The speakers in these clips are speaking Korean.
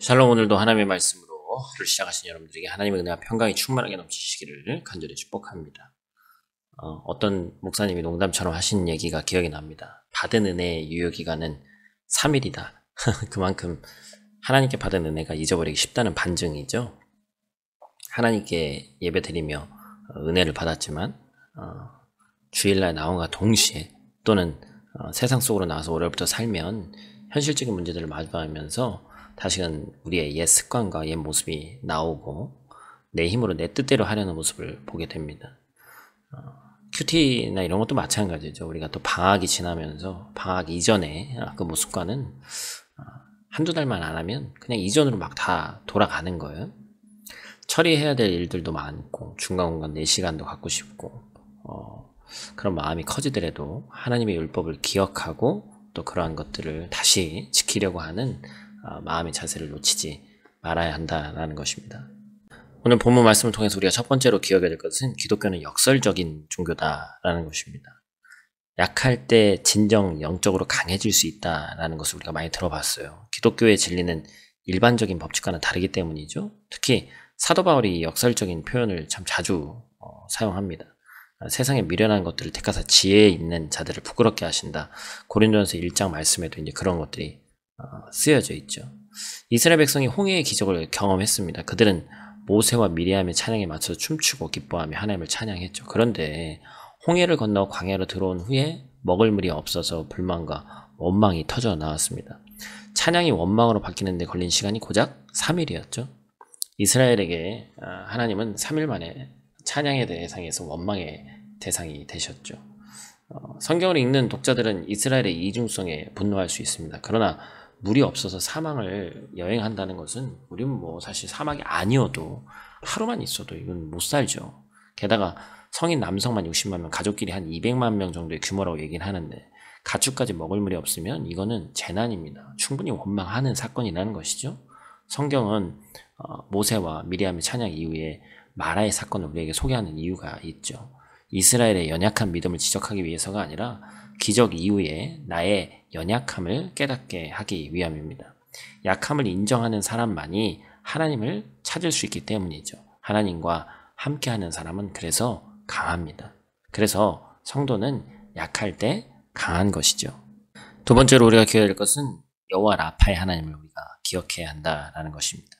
샬롬. 오늘도 하나님의 말씀으로 하루를 시작하신 여러분들에게 하나님의 은혜와 평강이 충만하게 넘치시기를 간절히 축복합니다. 어떤 목사님이 농담처럼 하신 얘기가 기억이 납니다. 받은 은혜의 유효기간은 3일이다. 그만큼 하나님께 받은 은혜가 잊어버리기 쉽다는 반증이죠. 하나님께 예배드리며 은혜를 받았지만 주일날 나온과 동시에 또는 세상 속으로 나와서 월요일부터 살면 현실적인 문제들을 마주하면서 다시금 우리의 옛 습관과 옛 모습이 나오고 내 힘으로 내 뜻대로 하려는 모습을 보게 됩니다. 큐티나 이런 것도 마찬가지죠. 우리가 또 방학이 지나면서 방학 이전에 그 모습과는 한두 달만 안 하면 그냥 이전으로 막 다 돌아가는 거예요. 처리해야 될 일들도 많고 중간중간 내 시간도 갖고 싶고 그런 마음이 커지더라도 하나님의 율법을 기억하고 또 그러한 것들을 다시 지키려고 하는 마음의 자세를 놓치지 말아야 한다는 것입니다. 오늘 본문 말씀을 통해서 우리가 첫 번째로 기억해야 될 것은 기독교는 역설적인 종교다라는 것입니다. 약할 때 진정 영적으로 강해질 수 있다라는 것을 우리가 많이 들어봤어요. 기독교의 진리는 일반적인 법칙과는 다르기 때문이죠. 특히 사도 바울이 역설적인 표현을 참 자주 사용합니다. 세상에 미련한 것들을 택하사 지혜 있는 자들을 부끄럽게 하신다. 고린도전서 1장 말씀에도 이제 그런 것들이 쓰여져 있죠. 이스라엘 백성이 홍해의 기적을 경험했습니다. 그들은 모세와 미리암의 찬양에 맞춰서 춤추고 기뻐하며 하나님을 찬양했죠. 그런데 홍해를 건너 광야로 들어온 후에 먹을 물이 없어서 불만과 원망이 터져 나왔습니다. 찬양이 원망으로 바뀌는 데 걸린 시간이 고작 3일이었죠. 이스라엘에게 하나님은 3일 만에 찬양의 대상에서 원망의 대상이 되셨죠. 성경을 읽는 독자들은 이스라엘의 이중성에 분노할 수 있습니다. 그러나 물이 없어서 사망을 여행한다는 것은 우리는 뭐 사실 사막이 아니어도 하루만 있어도 이건 못 살죠. 게다가 성인 남성만 60만 명, 가족끼리 한 200만 명 정도의 규모라고 얘기를 하는데 가축까지 먹을 물이 없으면 이거는 재난입니다. 충분히 원망하는 사건이라는 것이죠. 성경은 모세와 미리암의 찬양 이후에 마라의 사건을 우리에게 소개하는 이유가 있죠. 이스라엘의 연약한 믿음을 지적하기 위해서가 아니라 기적 이후에 나의 연약함을 깨닫게 하기 위함입니다. 약함을 인정하는 사람만이 하나님을 찾을 수 있기 때문이죠. 하나님과 함께하는 사람은 그래서 강합니다. 그래서 성도는 약할 때 강한 것이죠. 두 번째로 우리가 기억해야 할 것은 여호와 라파의 하나님을 우리가 기억해야 한다는 것입니다.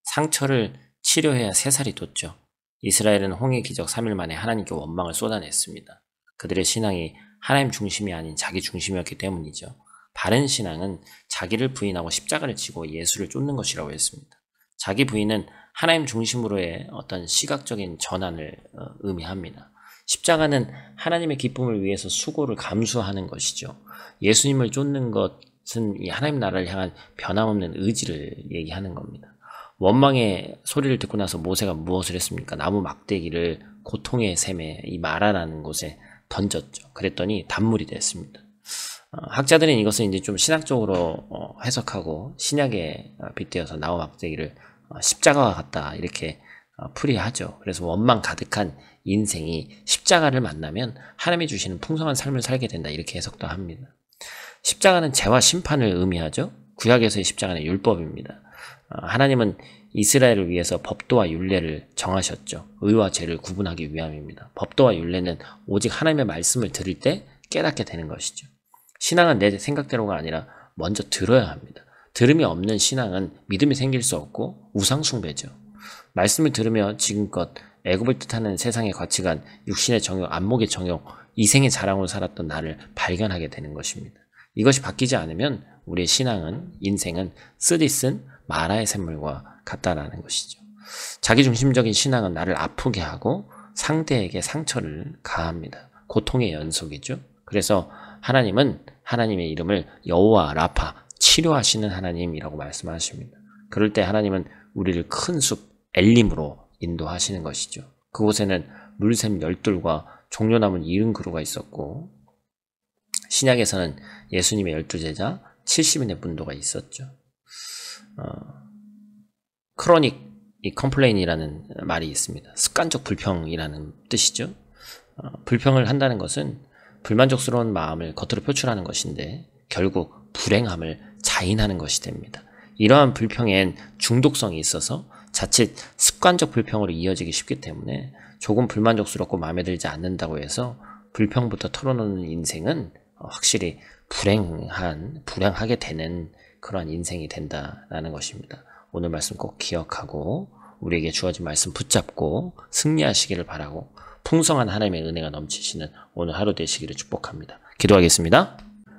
상처를 치료해야 새살이 돋죠. 이스라엘은 홍해 기적 3일 만에 하나님께 원망을 쏟아냈습니다. 그들의 신앙이 하나님 중심이 아닌 자기 중심이었기 때문이죠. 바른 신앙은 자기를 부인하고 십자가를 지고 예수를 쫓는 것이라고 했습니다. 자기 부인은 하나님 중심으로의 어떤 시각적인 전환을 의미합니다. 십자가는 하나님의 기쁨을 위해서 수고를 감수하는 것이죠. 예수님을 쫓는 것은 이 하나님 나라를 향한 변함없는 의지를 얘기하는 겁니다. 원망의 소리를 듣고 나서 모세가 무엇을 했습니까? 나무 막대기를 고통의 샘에 이 마라라는 곳에 던졌죠. 그랬더니 단물이 됐습니다. 학자들은 이것은 이제 좀 신학적으로 해석하고 신약에 빗대어서 나무 막대기를 십자가와 같다 이렇게 풀이하죠. 그래서 원망 가득한 인생이 십자가를 만나면 하나님이 주시는 풍성한 삶을 살게 된다 이렇게 해석도 합니다. 십자가는 죄와 심판을 의미하죠. 구약에서의 십자가는 율법입니다. 하나님은 이스라엘을 위해서 법도와 율례를 정하셨죠. 의와 죄를 구분하기 위함입니다. 법도와 율례는 오직 하나님의 말씀을 들을 때 깨닫게 되는 것이죠. 신앙은 내 생각대로가 아니라 먼저 들어야 합니다. 들음이 없는 신앙은 믿음이 생길 수 없고 우상숭배죠. 말씀을 들으며 지금껏 애굽을 뜻하는 세상의 가치관, 육신의 정욕, 안목의 정욕, 이생의 자랑으로 살았던 나를 발견하게 되는 것입니다. 이것이 바뀌지 않으면 우리의 신앙은, 인생은 쓰디쓴 마라의 샘물과 같다라는 것이죠. 자기중심적인 신앙은 나를 아프게 하고 상대에게 상처를 가합니다. 고통의 연속이죠. 그래서 하나님은 하나님의 이름을 여호와 라파, 치료하시는 하나님이라고 말씀하십니다. 그럴 때 하나님은 우리를 큰 숲 엘림으로 인도하시는 것이죠. 그곳에는 물샘 12과 종려 남은 70그루가 있었고 신약에서는 예수님의 12제자 70인의 문도가 있었죠. 크로닉 컴플레인이라는 말이 있습니다. 습관적 불평이라는 뜻이죠. 불평을 한다는 것은 불만족스러운 마음을 겉으로 표출하는 것인데 결국 불행함을 자인하는 것이 됩니다. 이러한 불평엔 중독성이 있어서 자칫 습관적 불평으로 이어지기 쉽기 때문에 조금 불만족스럽고 마음에 들지 않는다고 해서 불평부터 털어놓는 인생은 확실히 불행하게 되는 그러한 인생이 된다라는 것입니다. 오늘 말씀 꼭 기억하고 우리에게 주어진 말씀 붙잡고 승리하시기를 바라고 풍성한 하나님의 은혜가 넘치시는 오늘 하루 되시기를 축복합니다. 기도하겠습니다.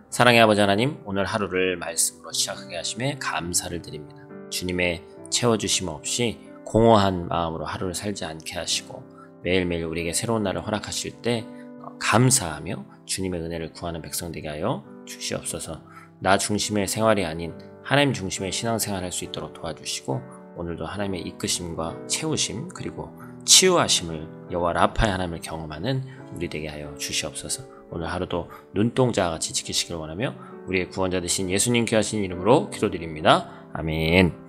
사랑의 아버지 하나님, 오늘 하루를 말씀으로 시작하게 하심에 감사를 드립니다. 주님의 채워주심 없이 공허한 마음으로 하루를 살지 않게 하시고 매일매일 우리에게 새로운 날을 허락하실 때 감사하며 주님의 은혜를 구하는 백성 되게 하여 주시옵소서. 나 중심의 생활이 아닌 하나님 중심의 신앙생활을 할 수 있도록 도와주시고 오늘도 하나님의 이끄심과 채우심 그리고 치유하심을 여호와 라파의 하나님을 경험하는 우리 되게 하여 주시옵소서. 오늘 하루도 눈동자와 같이 지키시길 원하며 우리의 구원자 되신 예수님 귀하신 이름으로 기도드립니다. 아멘.